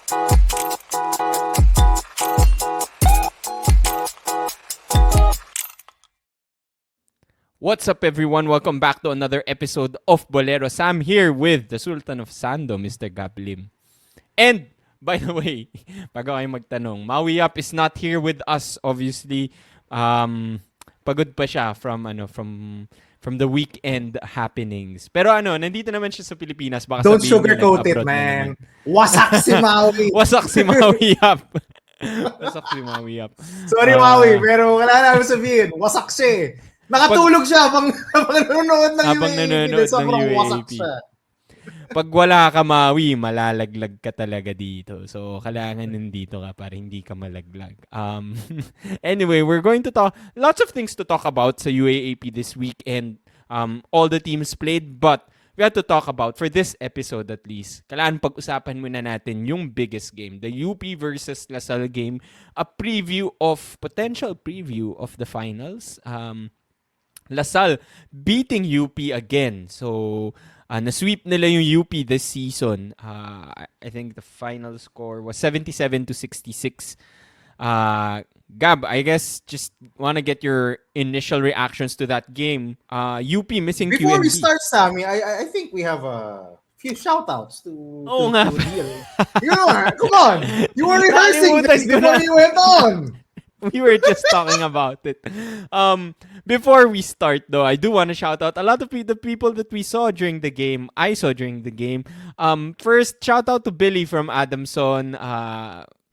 What's up, everyone? Welcome back to another episode of Boleros. I'm here with the Sultan of Sando, Mr. Gablim. And, by the way, bago kayo magtanong, Maui Up is not here with us, obviously. Pagod pa siya from the weekend happenings. Pero nandito naman siya sa Pilipinas. Baka Don't sabihin sugarcoat it, man. Wasak si Maui. Wasak si Maui Up. Wasak si Maui Up. Sorry, Maui, pero wala na sabihin. Wasak siya eh. Nakatulog siya habang nanonood ng UAAP. Sobrang wasak siya. Pag wala ka, Maui, malalaglag ka talaga dito. So, kailangan nandito ka para hindi ka malaglag. Anyway, we're going to talk, lots of things to talk about sa UAAP this week and all the teams played. But we have to talk about, for this episode at least, kailangan pag-usapan muna natin yung biggest game, the UP versus Salle game, a potential preview of the finals. Salle beating UP again. So, na-sweep nila yung UP this season. I think the final score was 77-66. Gab, I guess just want to get your initial reactions to that game. UP missing QMB. Before we start, Sammy, I think we have a few shout-outs to Deal. Come on! You were rehearsing this before you went on! We were just talking about it. Before we start, though, I do want to shout out a lot of the people that we saw during the game. I saw during the game. First, shout out to Billy from Adamson,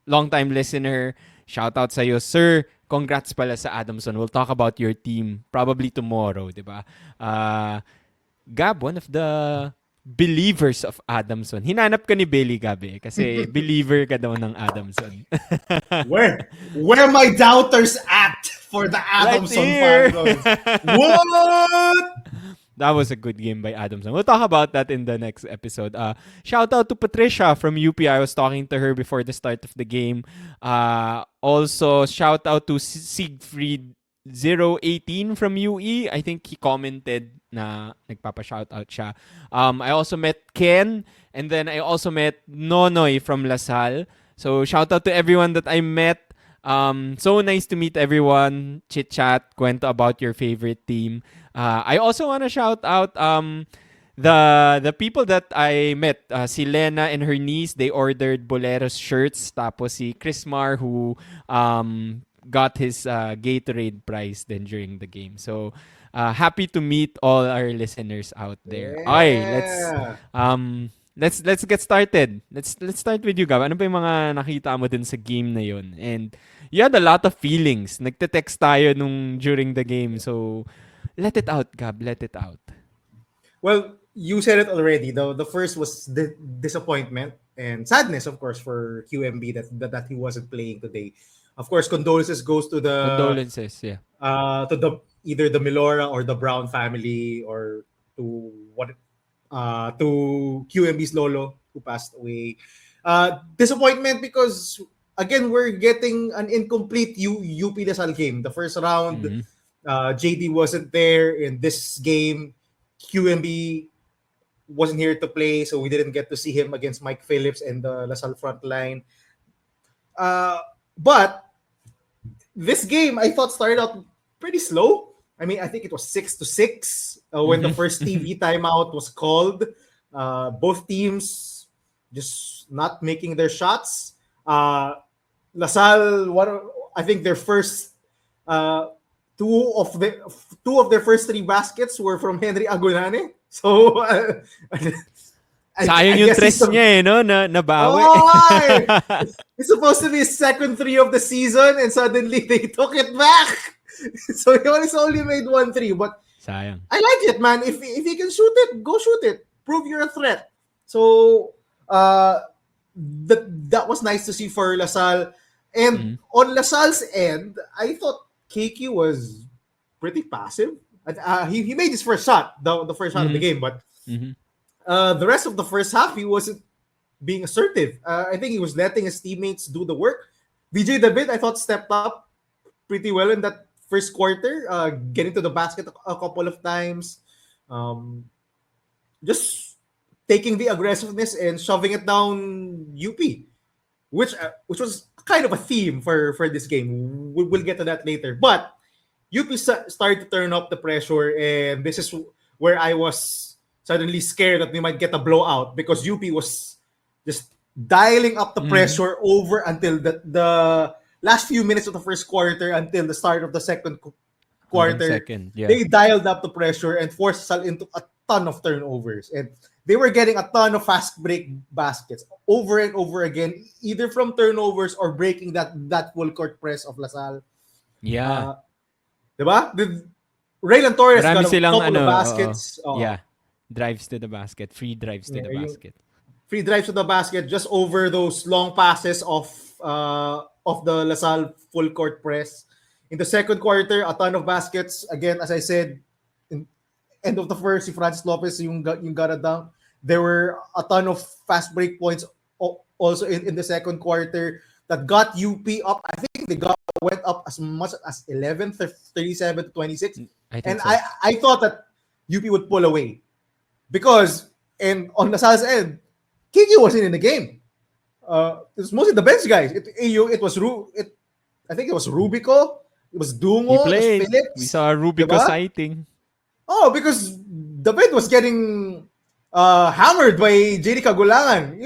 long-time listener. Shout out sa'yo, sir. Congrats pala sa Adamson. We'll talk about your team probably tomorrow, diba? Gab, one of the believers of Adamson. Hinanap ka ni Billy, Gabi, kasi believer ka daw ng Adamson. Where my doubters at for the Adamson fans? What? That was a good game by Adamson. We'll talk about that in the next episode. Shout out to Patricia from UP. I was talking to her before the start of the game. Also, shout out to Siegfried 018 from UE. I think he commented na nagpapa-shoutout siya. I also met Ken, and then I also met Nonoy from Salle. So shout out to everyone that I met. So nice to meet everyone. Chit chat, kwento about your favorite team. I also want to shout out the people that I met. Si Lena and her niece, they ordered Boleros shirts. Tapos si Chris Mar, who got his Gatorade prize then during the game. So happy to meet all our listeners out there. Yeah. Okay, let's get started. Let's start with you, Gab. Ano ba yung mga nakita mo dun sa game na yun? And you had a lot of feelings. Nagte-text tayo during the game. So let it out, Gab. Let it out. Well, you said it already. The first was the disappointment and sadness, of course, for QMB that he wasn't playing today. Of course, condolences goes to the Yeah. To the either the Milora or the Brown family, or to QMB's lolo who passed away. Disappointment because again we're getting an incomplete UP Salle game. The first round, JD wasn't there. In this game, QMB wasn't here to play, so we didn't get to see him against Mike Phillips and the Salle front line. But this game, I thought, started out pretty slow. I mean, I think it was 6-6 when the first TV timeout was called. Both teams just not making their shots. Salle, I think their first two of their first three baskets were from Henry Agonane. So sayang yung tres niya no? Nabawi. It's supposed to be his second three of the season and suddenly they took it back. So he only made 1-3, but sayang. I like it, man. If he can shoot it, go shoot it. Prove you're a threat. So that was nice to see for Salle. And on Salle's end, I thought KQ was pretty passive. He made his first shot, the first shot of the game, but the rest of the first half, he wasn't being assertive. I think he was letting his teammates do the work. VJ David, I thought, stepped up pretty well in that first quarter, getting to the basket a couple of times. Just taking the aggressiveness and shoving it down UP. which was kind of a theme for this game. We'll get to that later. But UP started to turn up the pressure, and this is where I was suddenly scared that we might get a blowout because UP was just dialing up the pressure over until the last few minutes of the first quarter until the start of the second Hanggang quarter. second, yeah. They dialed up the pressure and forced Sal into a ton of turnovers. And they were getting a ton of fast break baskets over and over again, either from turnovers or breaking that full court press of LaSalle. Yeah. Diba? Raylan Torres Marami got a silang couple of oo. baskets. Yeah. Drives to the basket. Free drives to the Yung basket. free drives to the basket just over those long passes of the LaSalle full court press. In the second quarter, a ton of baskets. Again, as I said, in end of the first, si Francis Lopez yung got a dunk. There were a ton of fast break points also in the second quarter that got UP up. I think they went up as much as 11, 37 to 26. I think And so. I thought that UP would pull away because and on LaSalle's end, KQ wasn't in the game. It was mostly the bench guys. It was I think it was Rubico, it was He Dungo, it was played. We Phillips, saw Rubico diba? sighting. Oh, because the bench was getting hammered by JD Kagulangan.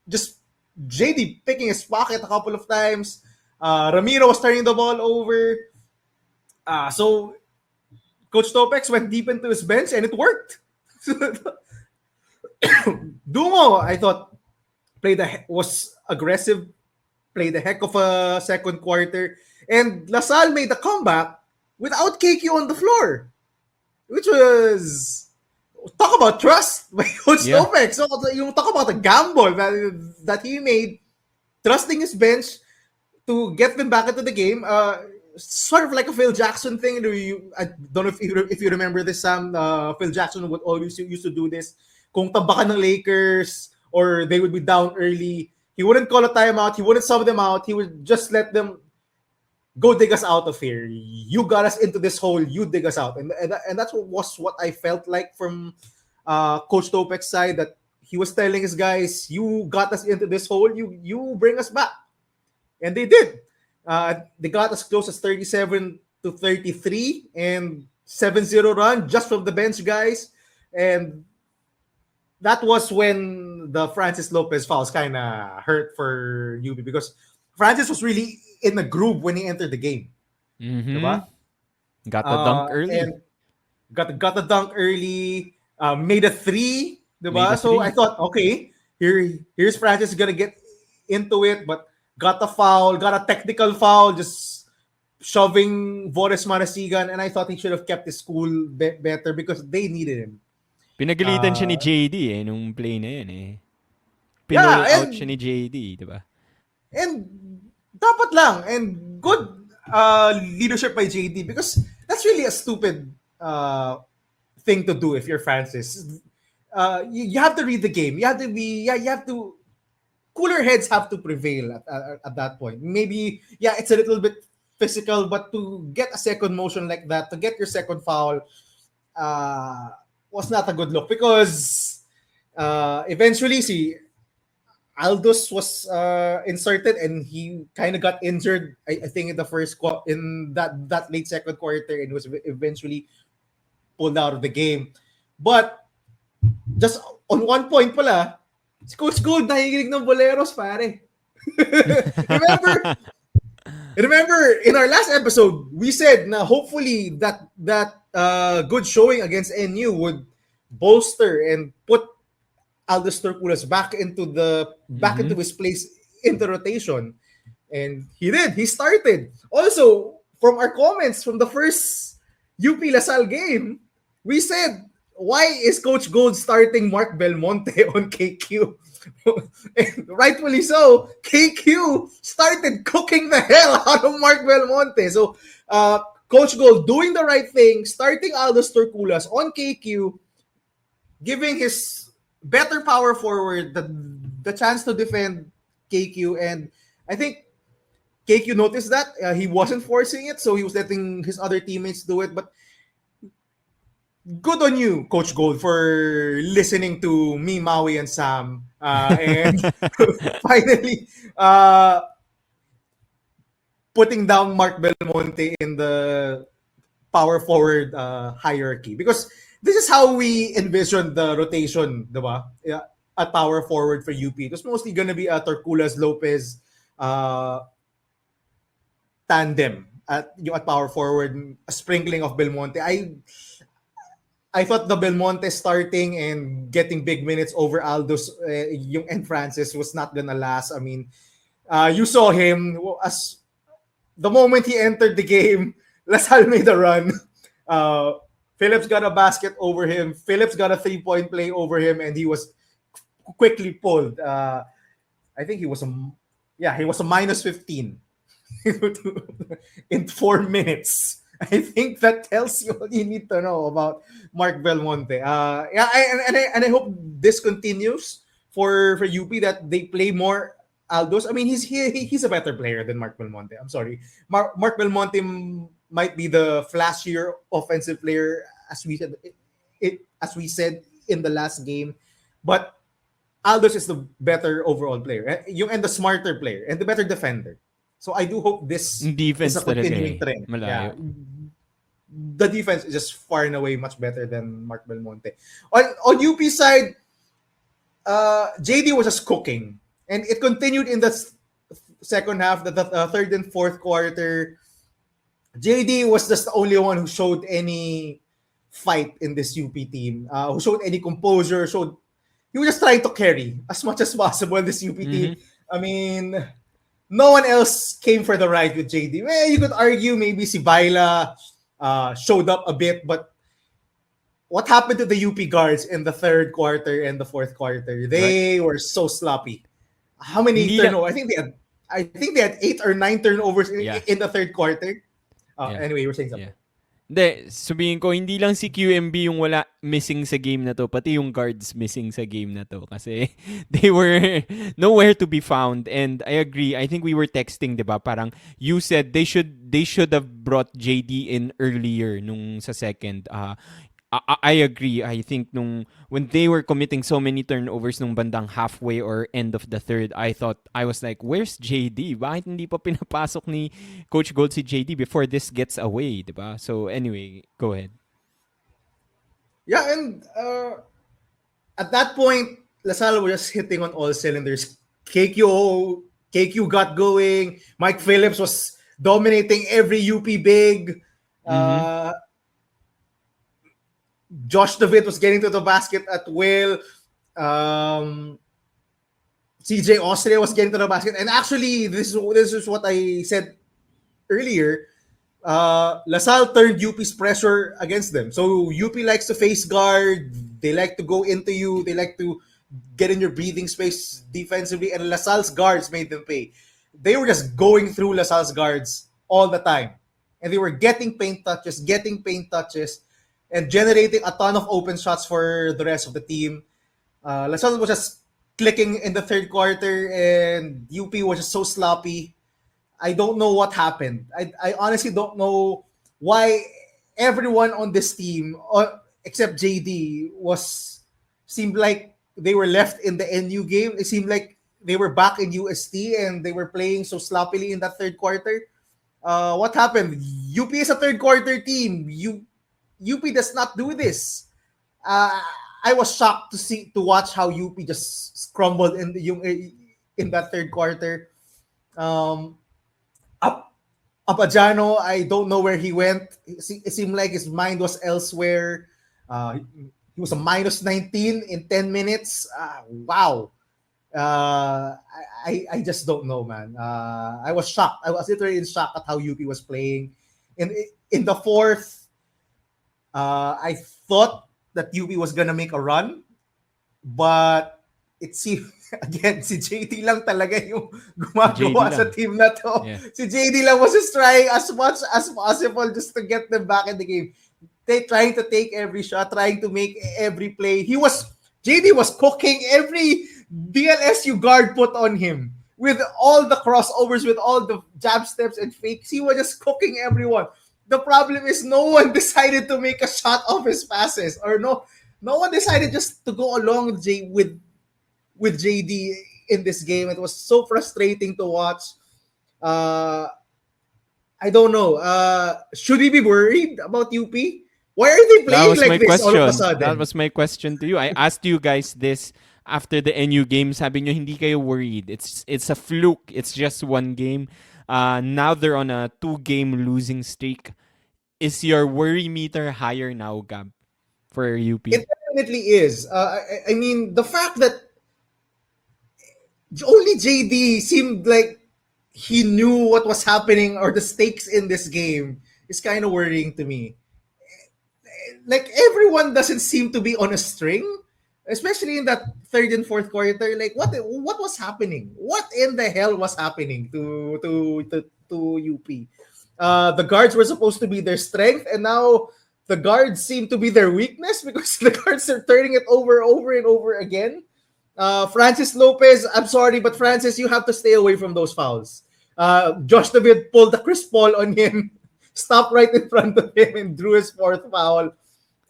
Just JD picking his pocket a couple of times. Ramiro was turning the ball over. So Coach Topex went deep into his bench and it worked. Dungo, I thought, was aggressive, played a heck of a second quarter, and LaSalle made a comeback without KQ on the floor, which was talk about trust by Coach Yeah. Topex. So yung talk about a gamble that he made, trusting his bench to get them back into the game. Sort of like a Phil Jackson thing. I don't know if you remember this, Sam. Phil Jackson would always used to do this. Kung tabakan ng Lakers or they would be down early, he wouldn't call a timeout. He wouldn't sub them out. He would just let them go dig us out of here. You got us into this hole. You dig us out. And that's what I felt like from Coach Topek's side, that he was telling his guys, you got us into this hole. You bring us back. And they did. They got as close as 37 to 33 and 7-0 run just from the bench guys. And that was when the Francis Lopez fouls kind of hurt for UB because Francis was really in a groove when he entered the game. Diba? Got the dunk early. And got the dunk early, made a three. Diba? Made a So three. I thought, okay, here's Francis gonna get into it, but got a foul, got a technical foul, just shoving Boris Marasigan, and I thought he should have kept his cool better because they needed him. Pinagalitan siya ni JD nung play na yun eh. Yeah, Pinull out siya ni JD, diba? And dapat lang, and good leadership by JD because that's really a stupid thing to do if you're Francis. You have to read the game. You have to cooler heads have to prevail at that point. Maybe, it's a little bit physical, but to get a second motion like that, to get your second foul, was not a good look because eventually, Aldous was inserted and he kind of got injured. I think in the in that late second quarter, and was eventually pulled out of the game. But just on one point pala, si Coach Gold nahihilig ng Boleros, pare. Remember in our last episode, we said na hopefully that good showing against NU would bolster and put Aldous Turkulas back into his place in the rotation. And he did. He started. Also, from our comments from the first UP LaSalle game, we said, why is Coach Gold starting Mark Belmonte on KQ? And rightfully so, KQ started cooking the hell out of Mark Belmonte. So, Coach Gold doing the right thing, starting Aldous Turkulas on KQ, giving his better power forward the chance to defend KQ. And I think KQ noticed that. He wasn't forcing it, so he was letting his other teammates do it. But good on you, Coach Gold, for listening to me, Maui, and Sam, and finally putting down Mark Belmonte in the power forward hierarchy, because this is how we envisioned the rotation, diba? Yeah, at power forward for UP. It was mostly gonna be a Torculas Lopez uh, tandem at yung at power forward, a sprinkling of Belmonte. I thought the Belmonte starting and getting big minutes over Aldo's yung and Francis was not gonna last. I mean, you saw him as the moment he entered the game. Lasal made a run. Uh, Phillips got a basket over him. Phillips got a 3-point play over him, and he was quickly pulled. I think he was a minus 15 in 4 minutes. I think that tells you what you need to know about Mark Belmonte. And I hope this continues for UP, that they play more Aldos. I mean, he's a better player than Mark Belmonte. I'm sorry, Mark Belmonte might be the flashier offensive player, as we said in the last game, but Aldos is the better overall player, and the smarter player, and the better defender. So I do hope this is a Defense talaga continuing eh. trend. Yeah, Malayo. the defense is just far and away much better than Mark Belmonte. On UP side, JD was just cooking, and it continued in the second half, the third and fourth quarter. JD was just the only one who showed any fight in this UP team, who showed any composure, showed he was just trying to carry as much as possible this UP team. I mean, no one else came for the ride with JD. Well, you could argue maybe si Baila showed up a bit, but what happened to the UP guards in the third quarter and the fourth quarter? Right. They were so sloppy. How many Hindi lang. turnovers? I think they had 8 or 9 turnovers Yeah. in the third quarter. Yeah. Anyway, you were saying something. Yeah. Hindi, sabihin ko, hindi lang si QMB yung wala missing sa game na to, pati yung guards missing sa game na to. Kasi they were nowhere to be found. And I agree, I think we were texting, di ba? Parang you said they should have brought JD in earlier nung sa second. I agree. I think when they were committing so many turnovers nung bandang halfway or end of the third, I was like, where's JD? Bakit hindi pa pinapasok ni Coach Gold si JD before this gets away, diba? So anyway, go ahead. Yeah, and at that point, LaSalle was just hitting on all cylinders. KQ got going. Mike Phillips was dominating every UP big. Josh David was getting to the basket at will. CJ Austria was getting to the basket. And actually, this is what I said earlier. LaSalle turned UP's pressure against them. So UP likes to face guard. They like to go into you. They like to get in your breathing space defensively. And LaSalle's guards made them pay. They were just going through LaSalle's guards all the time. And they were getting paint touches, and generating a ton of open shots for the rest of the team. LaSalle was just clicking in the third quarter, and UP was just so sloppy. I don't know what happened. I honestly don't know why everyone on this team, except JD, seemed like they were left in the NU game. It seemed like they were back in UST and they were playing so sloppily in that third quarter. What happened? UP is a third quarter team. UP does not do this. I was shocked to watch how UP just crumbled in that third quarter. Apajano, I don't know where he went. It seemed like his mind was elsewhere. He was a minus 19 in 10 minutes. Wow. I just don't know, man. I was shocked. I was literally in shock at how UP was playing. In the fourth, I thought that UP was gonna make a run, but it seemed again si JD lang talaga yung gumagawa JD sa lang. team na to. Yeah. Si JD lang was just trying as much as possible just to get them back in the game. They trying to take every shot, trying to make every play. JD was cooking every DLSU guard put on him with all the crossovers, with all the jab steps and fakes. He was just cooking everyone. the problem is no one decided to make a shot off his passes, or no one decided just to go along with JD in this game. It was so frustrating to watch. Uh, I don't know. Should we be worried about UP? Why are they That playing was like my this all of a question. That sudden? was my question to you. I asked you guys this after the NU game. Sabi nyo, hindi kayo worried. It's a fluke. It's just one game. Now they're on a 2-game losing streak. Is your worry meter higher now, Gab, for UP? It definitely is. I mean, the fact that only JD seemed like he knew what was happening or the stakes in this game is kind of worrying to me. Like everyone doesn't seem to be on a string, especially in that third and fourth quarter. Like what was happening? What in the hell was happening to UP? The guards were supposed to be their strength, and now the guards seem to be their weakness because the guards are turning it over and over again. Francis Lopez, I'm sorry, but Francis, you have to stay away from those fouls. Josh David pulled the Chris Paul on him, stopped right in front of him, and drew his fourth foul.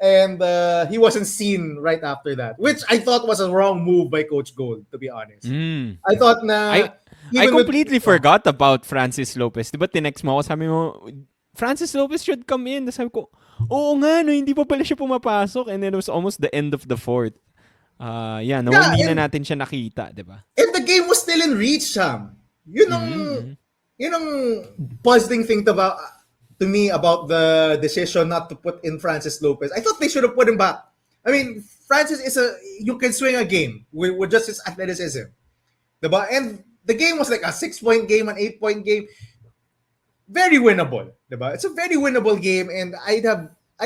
And he wasn't seen right after that, which I thought was a wrong move by Coach Gold, to be honest. I thought na I even with completely forgot about Francis Lopez. Di ba tinext mo ako, sabi mo, Francis Lopez should come in. Tapos sabi ko, oo nga, no, hindi pa pala siya pumapasok. And then it was almost the end of the fourth. yeah, hindi na natin siya nakita, di ba? and the game was still in reach, Sam. Yun ang puzzling thing to me about the decision not to put in Francis Lopez. I thought they should have put him back. I mean, Francis you can swing a game with just his athleticism. Diba? And the game was like a 6-point game, an 8-point game. Very winnable. Diba? It's a very winnable game, and I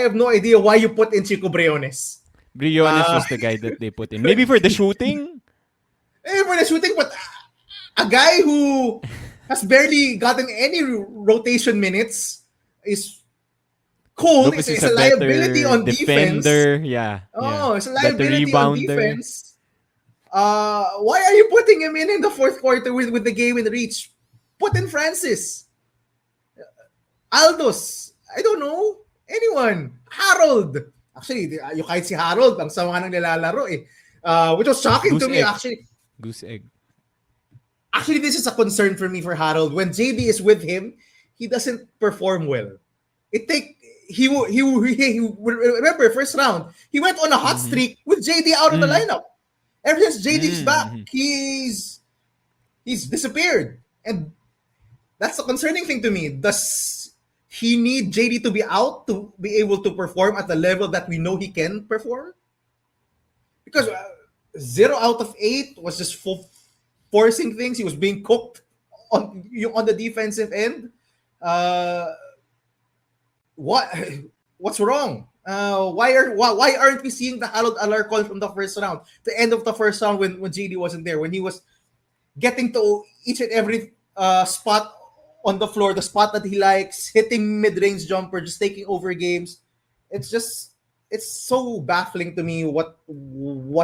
have no idea why you put in Chico Briones. Briones was the guy that they put in. Maybe for the shooting? For the shooting, but a guy who has barely gotten any rotation minutes is cold. Lopez It's is a a liability better on defense. defender. Yeah. Oh, it's a Better liability on rebounder. defense. Why are you putting him in the fourth quarter with the game in reach? Put in Francis. Aldos. I don't know. Anyone. Harold. Actually, yung kahit si Harold, ang sama ng nilalaro eh. Which was shocking to me, actually. Goose egg. Actually, this is a concern for me for Harold. When JD is with him, he doesn't perform well. Remember first round, he went on a hot streak with JD out of the lineup. Ever since JD's back, he's disappeared, and that's the concerning thing to me. Does he need JD to be out to be able to perform at the level that we know he can perform? Because 0 out of 8 was just forcing things. He was being cooked on the defensive end. What's wrong? Why aren't we seeing the Harold Alarcon from the first round, the end of the first round when JD wasn't there, when he was getting to each and every spot on the floor, the spot that he likes, hitting mid-range jumper, just taking over games. It's so baffling to me what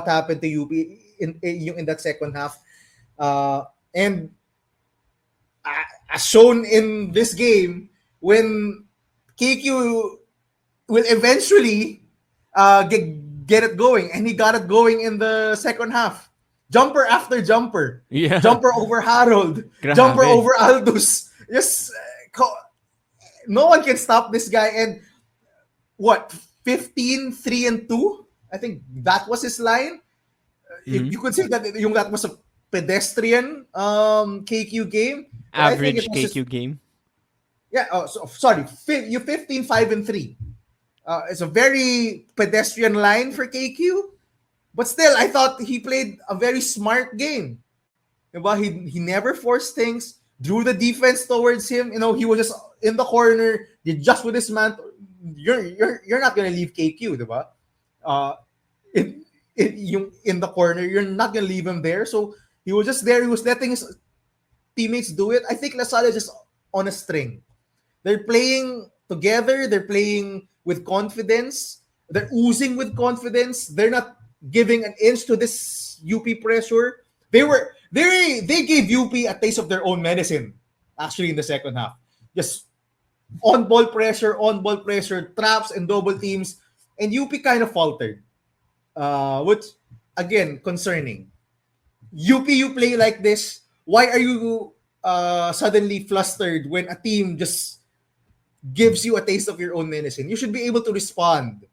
happened to UP in that second half. And as shown in this game, when KQ will eventually get it going, and he got it going in the second half. Jumper after jumper. Yeah. Jumper over Harold. Grabe. Jumper over Aldous. Just no one can stop this guy. And what, 15, 3 and 2? I think that was his line. You could say that was a pedestrian KQ game. Average KQ game. Yeah, sorry. You 15, 5 and 3. It's a very pedestrian line for KQ. But still, I thought he played a very smart game. He never forced things, drew the defense towards him. He was just in the corner, did just with his man. You're not gonna leave KQ, diba? In the corner, you're not gonna leave him there. So he was just there. He was letting his teammates do it. I think LaSalle is just on a string. They're playing together. They're playing with confidence. They're oozing with confidence. They're not giving an inch to this UP pressure. They gave UP a taste of their own medicine, actually, in the second half. Just on ball pressure, traps and double teams, and UP kind of faltered. Which again concerning. UP, you play like this. Why are you suddenly flustered when a team just gives you a taste of your own medicine? You should be able to respond.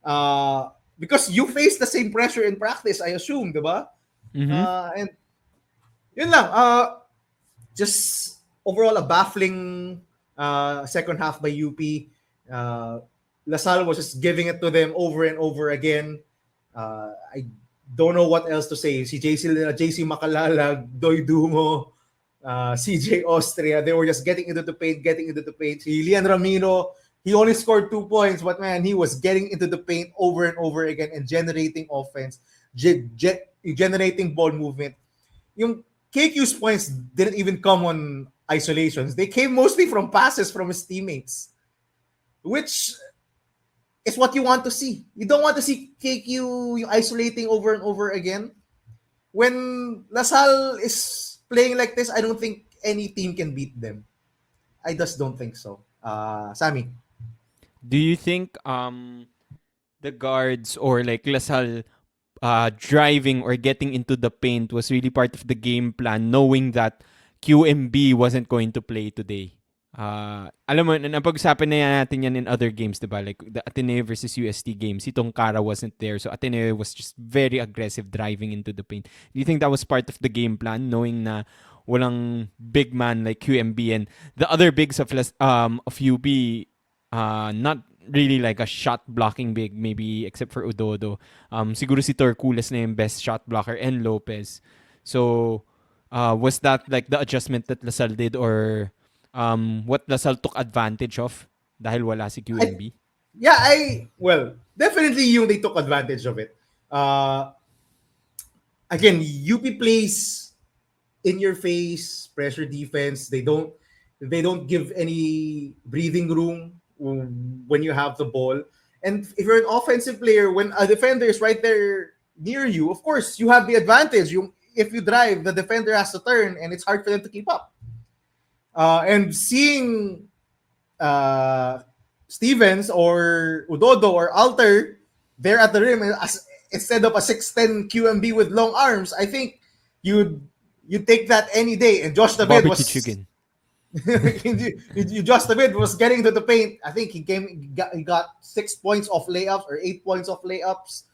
Uh, because you face the same pressure in practice, I assume, diba? Mm-hmm. And yun lang. Just overall a baffling second half by UP. Uh, LaSalle was just giving it to them over and over again. I don't know what else to say. Si JC Makalalag, Doy Dumo, CJ Austria, they were just getting into the paint, getting into the paint. Si Lian Ramiro, he only scored 2 points, but man, he was getting into the paint over and over again and generating offense, generating ball movement. Yung KQ's points didn't even come on isolations. They came mostly from passes from his teammates, which is what you want to see. You don't want to see KQ isolating over and over again. When LaSalle is playing like this, I don't think any team can beat them. I just don't think so. Sammy. Do you think the guards or like LaSalle driving or getting into the paint was really part of the game plan, knowing that QMB wasn't going to play today? Alam mo, napag-usapan na natin yan in other games, diba? Like the Ateneo versus UST game, si Tongkara wasn't there. So Ateneo was just very aggressive driving into the paint. Do you think that was part of the game plan, knowing na walang big man like QMB and the other bigs of UB, not really like a shot blocking big, maybe except for Udodo. Siguro si Torculas na yung best shot blocker and Lopez. So, was that like the adjustment that LaSalle did or what LaSalle took advantage of dahil wala si QMB? Well, definitely they took advantage of it. Again, UP plays in your face pressure defense. They don't give any breathing room when you have the ball. And if you're an offensive player, when a defender is right there near you, of course you have the advantage. If you drive, the defender has to turn, and it's hard for them to keep up. And seeing Stevens or Udodo or Alter there at the rim instead of a 6'10 QMB with long arms, I think you'd take that any day. And Josh David Barbecue was chicken. Josh David was getting to the paint. I think he got 6 points off layups or 8 points off layups.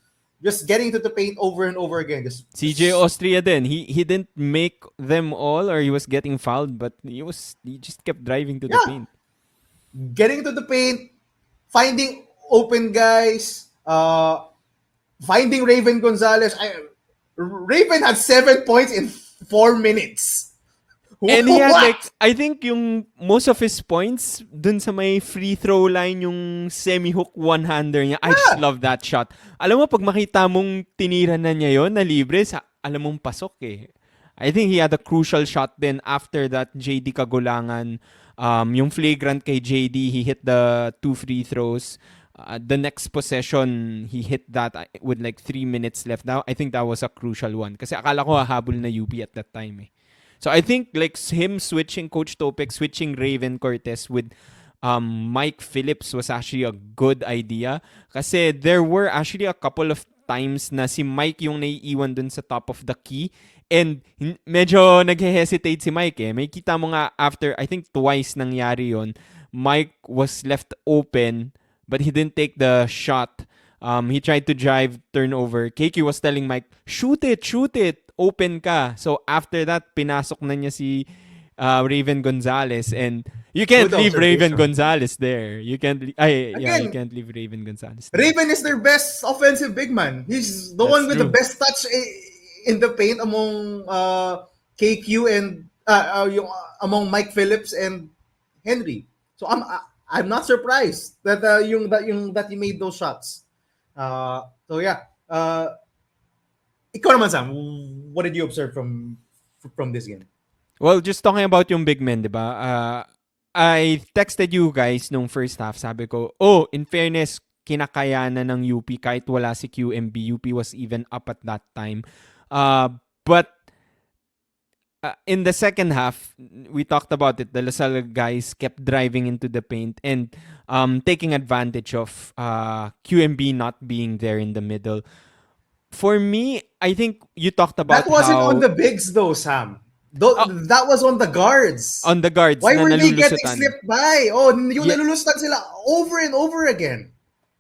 Just getting to the paint over and over again. CJ Austria then, he didn't make them all or he was getting fouled, but he just kept driving to the paint. Getting to the paint, finding open guys, finding Raven Gonzalez. Raven had 7 points in 4 minutes. And he had like, I think yung most of his points dun sa may free throw line, yung semi-hook one-hander niya. I just love that shot. Alam mo, pag makita mong tinira na niya yon na libre, alam mong pasok eh. I think he had a crucial shot then after that, JD Kagulangan. Yung flagrant kay JD, he hit the 2 free throws. The next possession, he hit that with like 3 minutes left. Now, I think that was a crucial one. Kasi akala ko hahabol na UP at that time eh. So I think like him switching Coach Topek, switching Raven Cortez with Mike Phillips was actually a good idea. Kasi there were actually a couple of times na si Mike yung naiiwan dun sa top of the key. And medyo nag-hesitate si Mike eh. May kita mo nga after, I think twice nangyari yon. Mike was left open but he didn't take the shot. He tried to drive, turnover. KQ was telling Mike, shoot it, open ka. So after that, pinasok na niya si Raven Gonzalez, and you can't leave Raven Gonzalez there. You can't leave Raven Gonzalez there. Raven is their best offensive big man. He's the one with the best touch in the paint among KQ and among Mike Phillips and Henry. So I'm not surprised that that he made those shots. So yeah. Ikaw naman, Sam, what did you observe from this game? Well, just talking about yung big men, diba? I texted you guys nung first half. Sabi ko, in fairness, kinakayanan ng UP kahit wala si QMB. UP was even up at that time. But in the second half, we talked about it. The Lasal guys kept driving into the paint and taking advantage of QMB not being there in the middle. For me, I think you talked That about wasn't on how the bigs though, Sam. uh, That was on the guards. on the guards Why na were they getting nalulusutan. slipped by? Oh, yung Yeah, nalulusutan sila over and over again.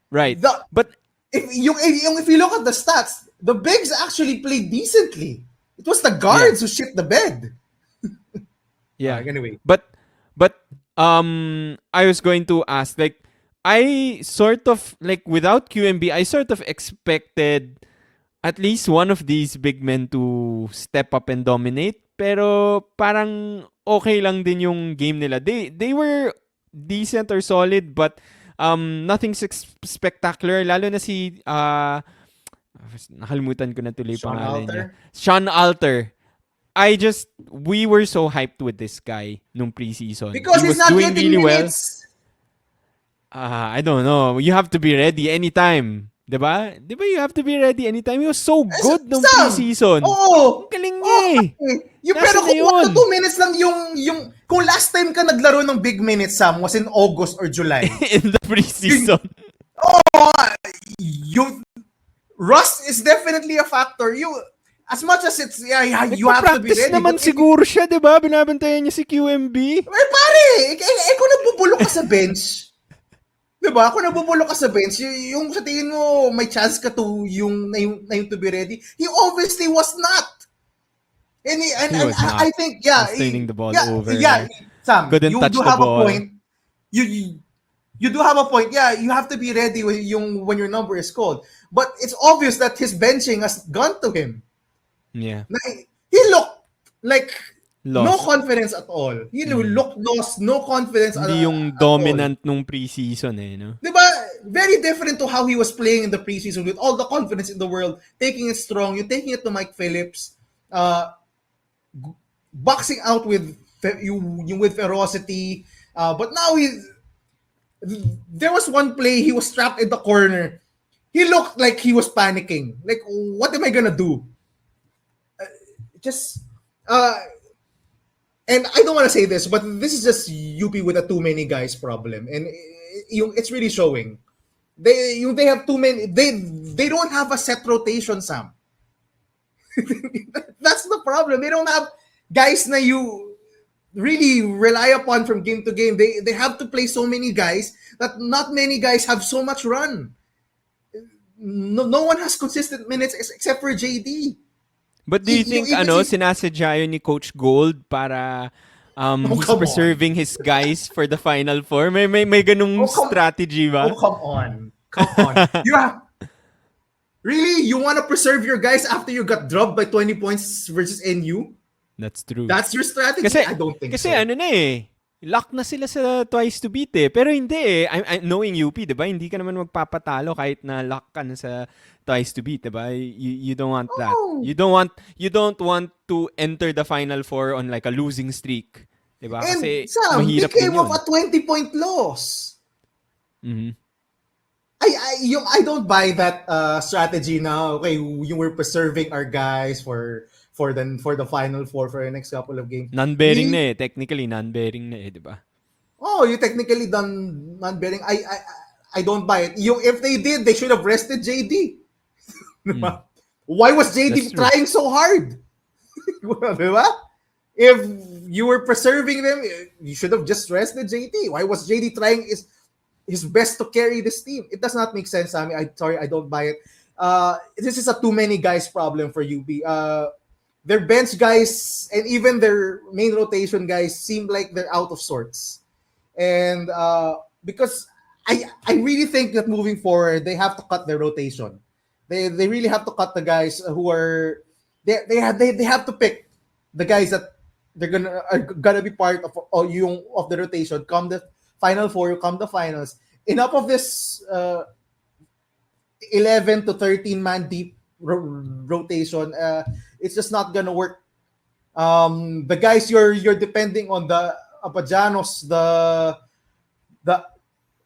right. The But if you look at the stats, the bigs actually played decently. It was the yeah, guards who shit the bed. yeah. Anyway, But I was going to ask, like, I sort of like, without QMB, I sort of expected at least one of these big men to step up and dominate. Pero parang okay lang din yung game nila. They were decent or solid, but nothing spectacular. Lalo na si nakalimutan ko na tuloy Sean pangalan niya. Alter. Sean Alter. We were so hyped with this guy nung preseason. Because He he's was not doing getting really well. minutes. I don't know. You have to be ready anytime. Diba? Diba you have to be ready anytime? He was so good nung Sam! preseason. Oo! Ang galing niya Oo! eh. Yung, Nasa pero na kung 1 yun? to 2 minutes lang yung kung last time ka naglaro ng big minutes, Sam, was in August or July. In the preseason. Yung rust is definitely a factor. As much as it's you have to be Nagpa-practice ready. naman siguro siya, diba? Binabantayan niya si QMB. Pare, kung nabubulok ka sa bench, diba? Kung nabubulok ka sa bench, yung sa tingin mo may chance ka to yung to be ready. He obviously was not. And He was not. I think yeah, He was turning the ball yeah, over. yeah, Sam, Couldn't you touch do the have ball. a point. You do have a point. Yeah, you have to be ready when your number is called. But it's obvious that his benching has gone to him. Yeah. He looked like no Lost. confidence at all. He looked lost, no confidence Hindi yung at all. dominant nung preseason eh, no? Diba? Very different to how he was playing in the preseason with all the confidence in the world, taking it strong, you're taking it to Mike Phillips, boxing out with ferocity. But now there was one play, he was trapped in the corner. He looked like he was panicking. Like, what am I gonna do? And I don't want to say this, but this is just UP with a too many guys problem, and it's really showing. They have too many. They don't have a set rotation, Sam. That's the problem. They don't have guys na you really rely upon from game to game. They have to play so many guys that not many guys have so much run. No one has consistent minutes except for JD. But do you think sinasadya yun ni Coach Gold para he's preserving his guys for the Final Four? May ganung strategy ba? Oh, come on. Really? You want to preserve your guys after you got dropped by 20 points versus NU? That's true. That's your strategy? I don't think so. Kasi lock na sila sa twice to beat eh. Pero hindi eh. I'm knowing UP, diba? Hindi ka naman magpapatalo kahit na lock ka na sa twice to beat, diba? You don't want that. You don't want to enter the Final Four on like a losing streak. Diba? And kasi Sam, mahirap they came din yun. off a 20-point loss. Mm-hmm. I don't buy that strategy now. Okay, you were preserving our guys for the Final Four for the next couple of games. Non-bearing na eh. Technically, non-bearing na eh, di ba? Oh, you technically done non-bearing. I don't buy it. If they did, they should have rested JD. Why was JD trying so hard? Diba? If you were preserving them, you should have just rested JD. Why was JD trying his best to carry this team? It does not make sense, Sammy. I don't buy it. This is a too many guys problem for UP. Their bench guys and even their main rotation guys seem like they're out of sorts. And because I really think that moving forward, they have to cut their rotation. They really have to cut the guys who are they have to pick the guys that are gonna be part of the rotation come the Final Four, come the finals. Enough of this 11 to 13 man deep rotation. It's just not gonna work. The guys you're depending on, the Apajanos, the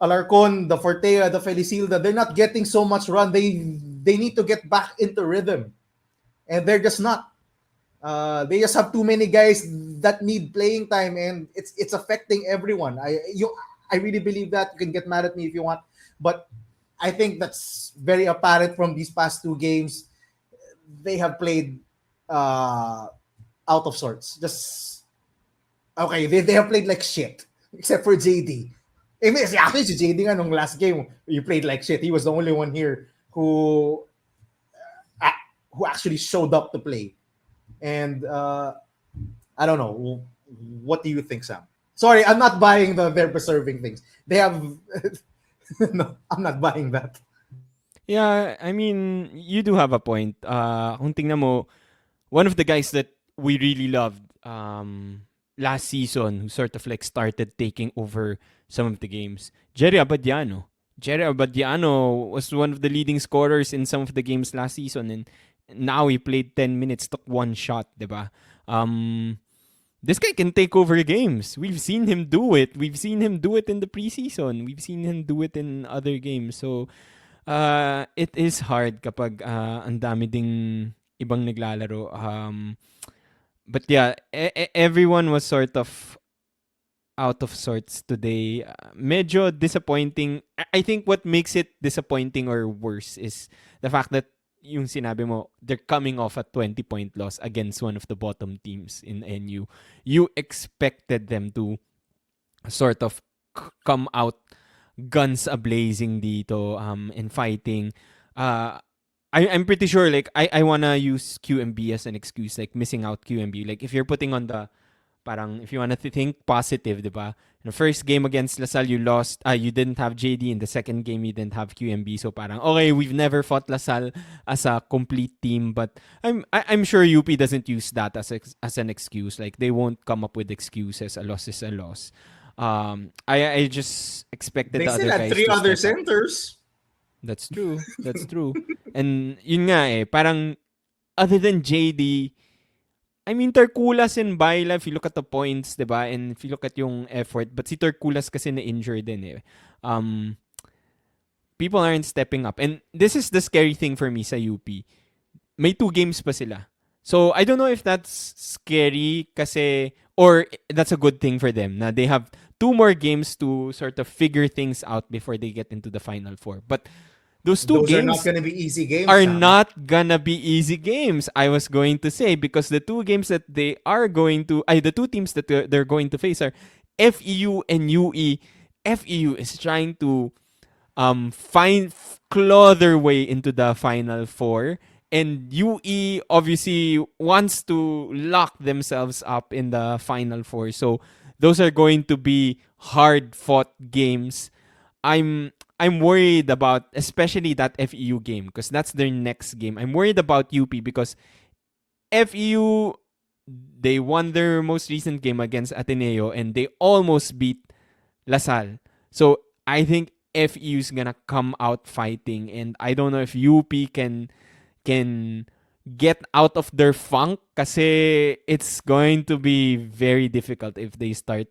Alarcon, the Fortea, the Felicilda, they're not getting so much run. They need to get back into rhythm, and they're just not. They just have too many guys that need playing time, and it's affecting everyone. I really believe that. You can get mad at me if you want, but I think that's very apparent from these past two games. They have played uh, out of sorts. Just okay, they have played like shit, except for JD. I mean, actually, si JD nga nung last game, he played like shit. He was the only one here uh, who actually showed up to play. And I don't know. What do you think, Sam? Sorry, I'm not buying they're preserving things. They have no, I'm not buying that. Yeah, I mean, you do have a point. Kung tingnan mo, one of the guys that we really loved last season who sort of like started taking over some of the games, Jerry Abadiano. Jerry Abadiano was one of the leading scorers in some of the games last season, and now he played 10 minutes, took one shot, diba? This guy can take over games. We've seen him do it. We've seen him do it in the preseason. We've seen him do it in other games. So, it is hard kapag ang dami ding ibang naglalaro. But yeah, everyone was sort of out of sorts today. Medyo disappointing. I think what makes it disappointing or worse is the fact that yung sinabi mo, they're coming off a 20-point loss against one of the bottom teams in NU. You expected them to sort of come out guns a-blazing dito and fighting. I'm pretty sure like I wanna use QMB as an excuse, like missing out QMB. Like if you're putting on the parang if you wanna think positive, diba? In the first game against LaSalle, you lost. You didn't have JD. In the second game, you didn't have QMB. So parang okay, we've never fought LaSalle as a complete team. But I'm sure UP doesn't use that as an excuse. Like they won't come up with excuses. A loss is a loss. I just expected They the still other had guys three to other step up. centers. That's true. That's true. And yun nga parang other than JD, I mean, Terculas and Baila, if you look at the points, diba? And if you look at yung effort, but si Terculas kasi na-injured din people aren't stepping up. And this is the scary thing for me sa UP. May 2 games pa sila. So, I don't know if that's scary kasi, or that's a good thing for them na they have 2 more games to sort of figure things out before they get into the Final Four. But those two Those are not games going to be easy games, are Sam. not gonna be easy games. I was going to say because the 2 games that they are going to, the 2 teams that they're going to face are FEU and UE. FEU is trying to claw their way into the Final Four, and UE obviously wants to lock themselves up in the Final Four. So those are going to be hard fought games. I'm worried about especially that FEU game because that's their next game. I'm worried about UP because FEU they won their most recent game against Ateneo and they almost beat LaSalle. So I think FEU is gonna come out fighting, and I don't know if UP can get out of their funk kasi it's going to be very difficult if they start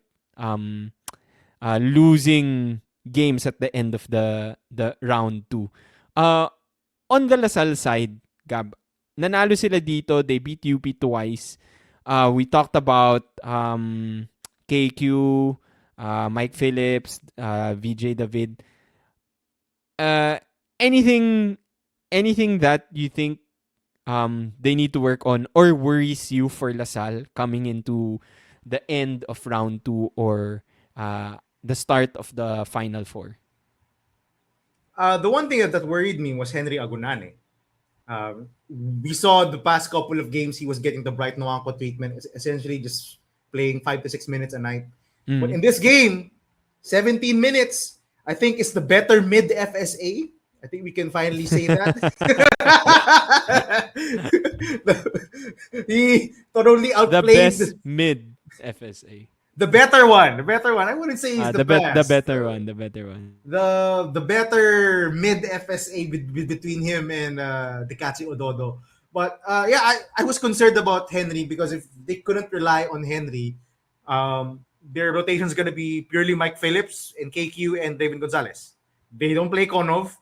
losing games at the end of the round 2. On the LaSalle side, Gab, nanalo sila dito. They beat UP twice. We talked about KQ, Mike Phillips, VJ David. Anything that you think they need to work on or worries you for LaSalle coming into the end of round 2 or the start of the Final Four? The one thing that worried me was Henry Agunane. We saw the past couple of games he was getting the Bright Noanco treatment, essentially just playing 5 to 6 minutes a night. But in this game, 17 minutes, I think is the better mid FSA. I think we can finally say that. He totally The outplayed best mid FSA. the better one. The better one. I wouldn't say he's the best. The better one. The better one. The better mid FSA between him and Dikachi Ododo. But yeah, I was concerned about Henry because if they couldn't rely on Henry, their rotation is going to be purely Mike Phillips and KQ and David Gonzalez. They don't play Konov.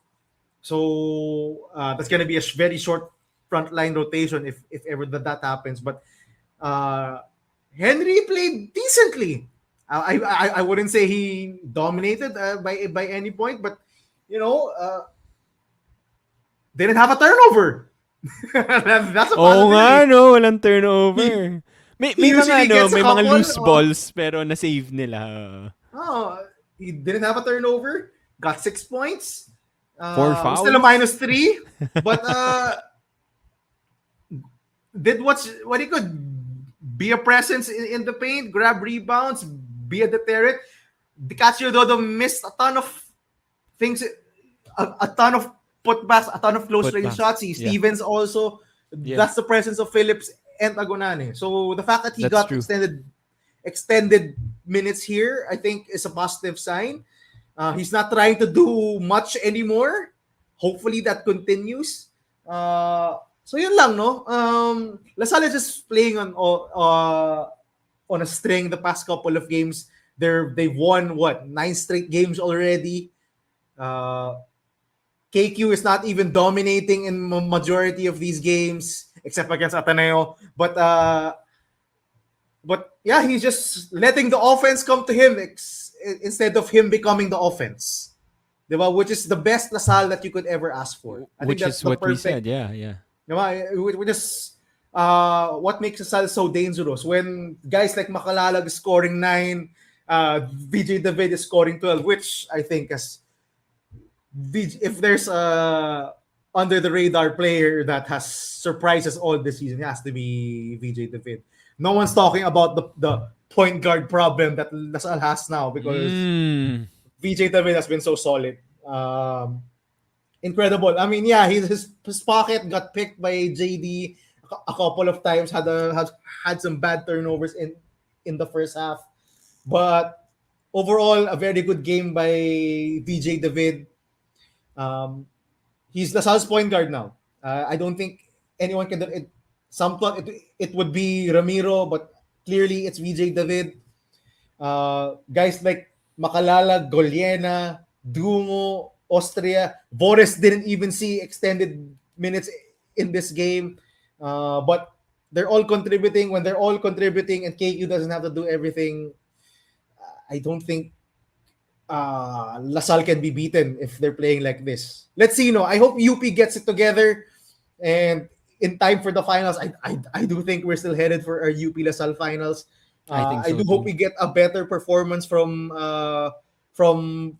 So that's going to be a very short frontline rotation if ever that happens. But Uh, Henry played decently. I wouldn't say he dominated by any point, but you know, didn't have a turnover. That's a Oo nga, positivity. no? Walang He turnover. May he mga usually ano, gets a may mga couple. loose balls pero na-save nila. Oh, he didn't have a turnover. Got 6 points. Four Was still a fouls? -3, but did what he could. Be a presence in the paint, grab rebounds, be a deterrent. Dicasio Dodo missed a ton of things, a ton of putbacks, a ton of close range Putbacks. shots. Yeah. Stevens also. Yeah. That's the presence of Phillips and Agonane. So the fact that he That's got true. extended minutes here, I think, is a positive sign. He's not trying to do much anymore. Hopefully that continues. So yun lang, no? LaSalle is just playing on a string the past couple of games. They've won what 9 straight games already. KQ is not even dominating in majority of these games except against Ateneo. But yeah, he's just letting the offense come to him instead of him becoming the offense. Diba? Which is the best LaSalle that you could ever ask for. I think Which that's is the what we said. perfect. Yeah, yeah. Diba? Which is what makes LaSalle so dangerous. When guys like Makalalag is scoring 9, VJ David is scoring 12, which I think is if there's a under the radar player that has surprised us all this season, it has to be VJ David. No one's talking about the point guard problem that LaSalle has now because Mm. VJ David has been so solid. Incredible. I mean, yeah, his pocket got picked by JD a couple of times. Had some bad turnovers in the first half, but overall a very good game by VJ David. Um, he's LaSalle's point guard now. I don't think anyone can. Some thought it would be Ramiro, but clearly it's VJ David. Guys like Makalala, Goliena, Dungo, Austria, Boris didn't even see extended minutes in this game. But they're all contributing. When they're all contributing and KQ doesn't have to do everything, I don't think LaSalle can be beaten if they're playing like this. Let's see, I hope UP gets it together and in time for the finals. I do think we're still headed for our UP LaSalle finals. I think I so do hope too. we get a better performance from from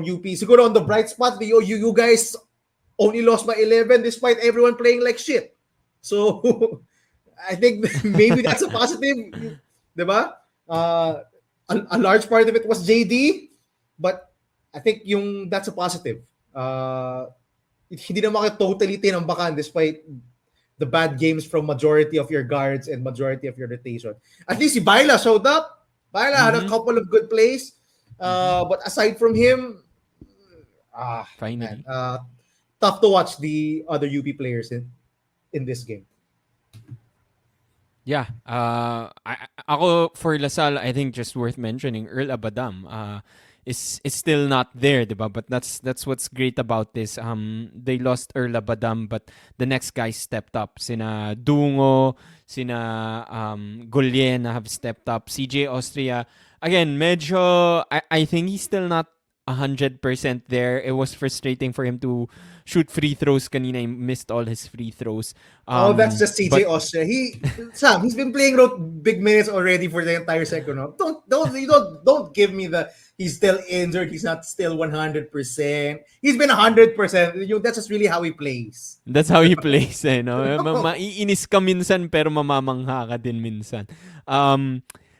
UP. Siguro on the bright spot, you guys only lost by 11 despite everyone playing like shit. So I think maybe that's a positive, diba? A large part of it was JD, but I think that's a positive. Hindi naman kayo totally tinambakan despite the bad games from majority of your guards and majority of your rotation. At least si Baila showed up. Baila had a Mm-hmm. couple of good plays. Mm-hmm. But aside from him, man, Finally. tough to watch the other UP players in this game. Yeah. Ako for Lasal, I think just worth mentioning Earl Abadam. Is still not there, diba? But that's what's great about this. They lost Earl Abadam, but the next guys stepped up. Sina Dungo, sina Gullien have stepped up. CJ Austria again. Medyo I think he's still not 100% there. It was frustrating for him to shoot free throws kanina. He missed all his free throws. Oh, that's just CJ But Austria. He's been playing big minutes already for the entire second half. Don't give me the he's still injured. He's not still 100%. He's been 100%. That's just really how he plays. that's how he plays, eh, no? Maiinis ka minsan pero mamamangha ka din minsan.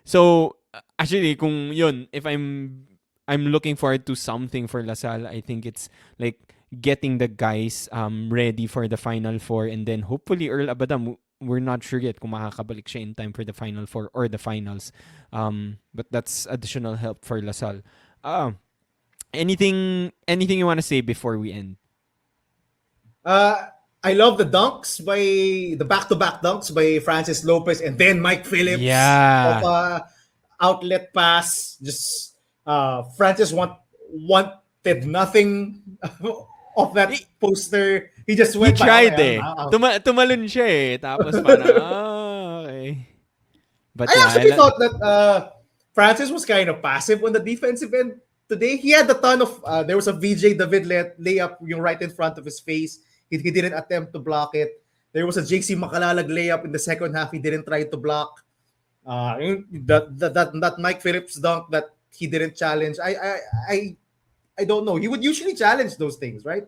So actually kung yun, if I'm looking forward to something for LaSalle, I think it's like getting the guys ready for the Final Four, and then hopefully Earl Abadam, we're not sure yet kung makakabalik siya in time for the Final Four or the finals. But that's additional help for LaSalle. Anything you want to say before we end? I love the back-to-back dunks by Francis Lopez and then Mike Phillips of Yeah. outlet pass. Just Francis wanted nothing of that poster. He just He went by. tried Okay, eh. Tumalon siya eh. Tapos parang, okay. But I yeah, actually thought that Francis was kind of passive on the defensive end today. He had a ton of. There was a VJ David layup right in front of his face. He didn't attempt to block it. There was a JC Makalalag layup in the second half. He didn't try to block. That Mike Phillips dunk that he didn't challenge. I I don't know. He would usually challenge those things, right?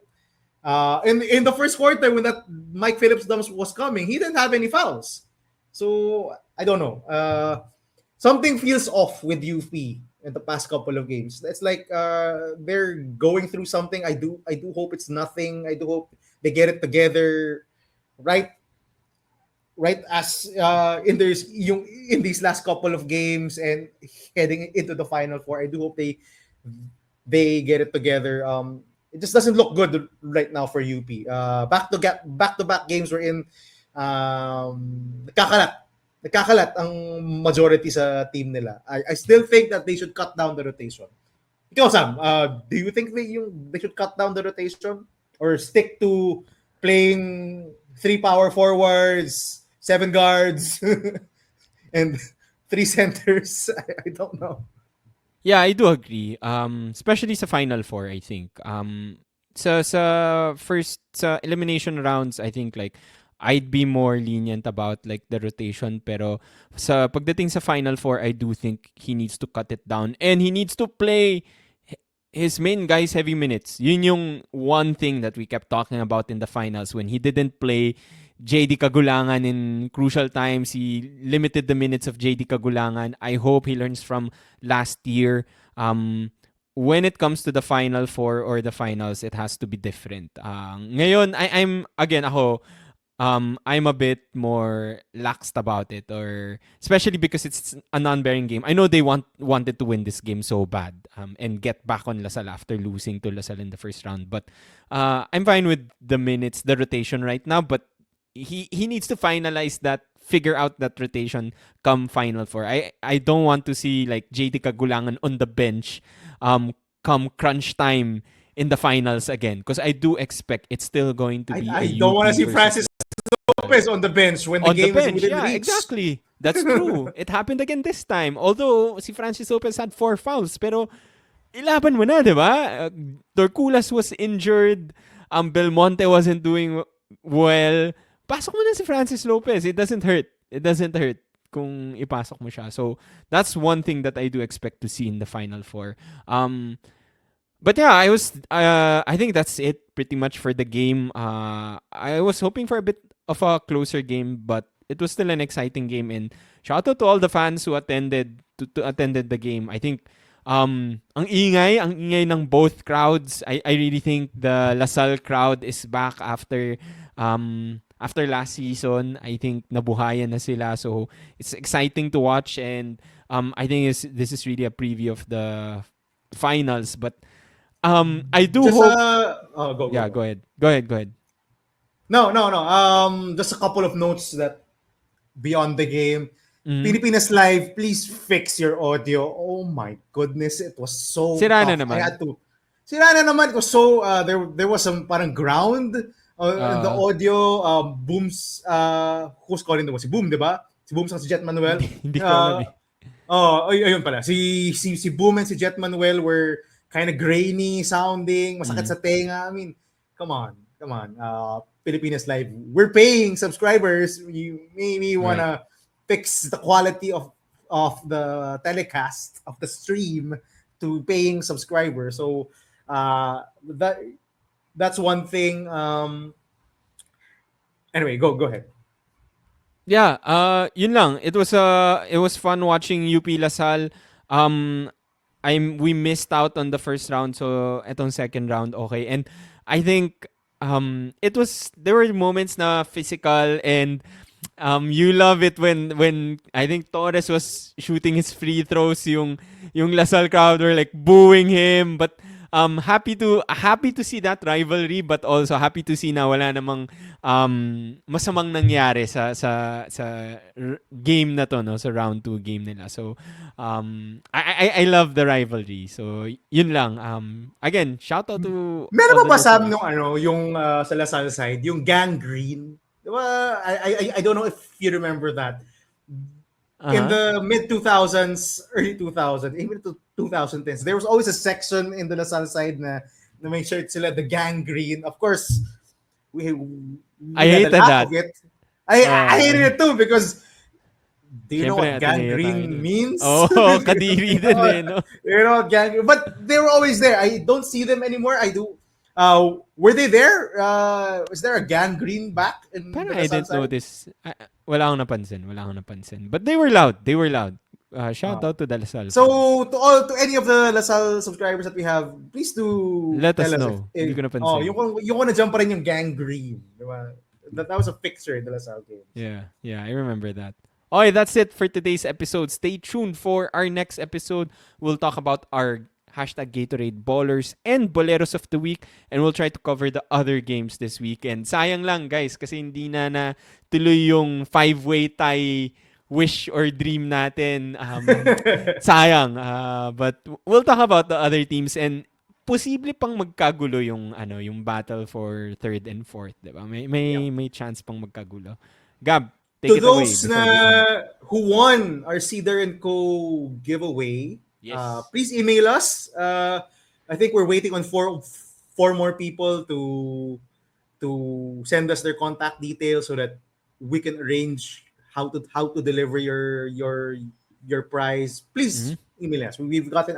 In the first quarter when that Mike Phillips dunk was coming, he didn't have any fouls. So I don't know. Something feels off with UP in the past couple of games. It's like they're going through something. I do hope it's nothing. I do hope they get it together right as in these last couple of games and heading into the final four. I do hope they get it together. It just doesn't look good right now for UP. Back to back games we're in. Nagkakalat ang majority sa team nila. I still think that they should cut down the rotation. Ikaw, Sam, do you think they should cut down the rotation or stick to playing 3 power forwards, 7 guards, and 3 centers? I don't know. yeah, I do agree. Especially sa Final Four, I think. Sa first sa elimination rounds, I think like I'd be more lenient about like the rotation, pero sa pagdating sa Final Four, I do think he needs to cut it down and he needs to play his main guys heavy minutes. Yun yung one thing that we kept talking about in the finals when he didn't play JD Kagulangan in crucial times. He limited the minutes of JD Kagulangan. I hope he learns from last year. When it comes to the Final Four or the finals, it has to be different. Ngayon, I'm, again, I'm a bit more laxed about it, or especially because it's a non-bearing game. I know they wanted to win this game so bad and get back on LaSalle after losing to LaSalle in the first round. But I'm fine with the minutes, the rotation right now. But he needs to finalize that, figure out that rotation come Final Four. I don't want to see like JD Kagulangan on the bench come crunch time in the finals again, because I do expect it's still going to be I a don't want UP to see versus Francis Lopez on the bench when the on the game is bench. within Yeah, reach. exactly. That's true. It happened again this time. Although si Francis Lopez had 4 fouls, pero ilaban mo na, di ba? Torculas was injured. Belmonte wasn't doing well. Pasok mo na si Francis Lopez. It doesn't hurt. It doesn't hurt kung ipasok mo siya. So, that's one thing that I do expect to see in the Final Four. But yeah, I think that's it pretty much for the game. I was hoping for a bit of a closer game, but it was still an exciting game. And shout out to all the fans who attended the game. I think ang ingay ng both crowds. I really think the LaSalle crowd is back after last season. I think nabuhayan na sila, so it's exciting to watch. And I think this is really a preview of the finals. But I do Just hope. go Yeah, go. go ahead. No. Just a couple of notes that beyond the game. Mhm. Pilipinas Live, please fix your audio. Oh my goodness, it was so Sira na tough. I naman. had to. Sira na naman. It was so there was some parang ground in the Uh, audio. Booms. Who's calling the Si Boom, di ba? Si Boom sa si Jet Manuel. hindi ko alam eh. Ayun pala. Si Boom and si Jet Manuel were kind of grainy sounding, masakit sa tenga. I mean, come on. Pilipinas Live. We're paying subscribers. You maybe Right. wanna fix the quality of the telecast of the stream to paying subscribers. So that's one thing. Anyway, go ahead. Yeah, yun lang. It was fun watching UP LaSalle. We missed out on the first round, so etong second round okay. And I think there were moments na physical, and you love it when I think Torres was shooting his free throws, yung LaSalle crowd were like booing him. But happy to see that rivalry, but also happy to see na wala namang masamang nangyari sa game na to, no, sa round 2 game nila. So I love the rivalry. So yun lang. Again, shout out to Meron all mo the ba Sam listeners. yung sa Lasal side, yung gang green? Di ba? I don't know if you remember that. in Uh-huh. the mid 2000s, early 2000s, even to 2010s, there was always a section in the Lasal side na may shirt sila, the gang green. Of course, we I we had a hated lack that. of it. I hated I it too because do you know Siyempre, what gang Ateneo tayo green nun. means? Oo, kadiri din Oh, eh, no? you know what gang, but they were always there. I don't see them anymore. I do. Were they there? Was there a gang green back in Parang the I Lasal didn't side? notice. Wala akong napansin. Wala akong napansin. But they were loud. They were loud. Shout Uh, out to the Lasal fans. So to any of the Lasal subscribers that we have, please do Let us tell us know. Hindi if ko napansin. yung na jump pa rin yung gang green, di ba? That was a fixture in the Lasal games. Yeah, I remember that. Okay, that's it for today's episode. Stay tuned for our next episode. We'll talk about our hashtag Gatorade Ballers and Boleros of the Week, and we'll try to cover the other games this weekend. Sayang lang, guys, kasi hindi na tuloy yung five-way tie wish or dream natin. Sayang. But we'll talk about the other teams, and posible pang magkagulo yung battle for third and fourth, 'di ba? Yeah. May chance pang magkagulo. Gab, take To it away those before we end. who won our Cedar and Co giveaway, Yes. please email us. I think we're waiting on four more people to send us their contact details so that we can arrange how to deliver your prize. Mhm. Please email us.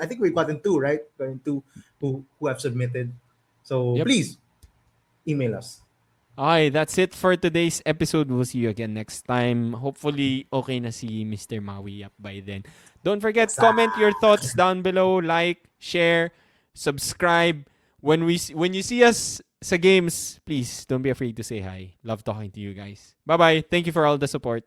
I think we've gotten two, right? Gotten two who have submitted. So Yep. please email us. Okay, that's it for today's episode. We'll see you again next time. Hopefully, okay na si Mr. Maui up by then. Don't forget, comment your thoughts down below. Like, share, subscribe. When you see us sa games, please don't be afraid to say hi. Love talking to you guys. Bye-bye. Thank you for all the support.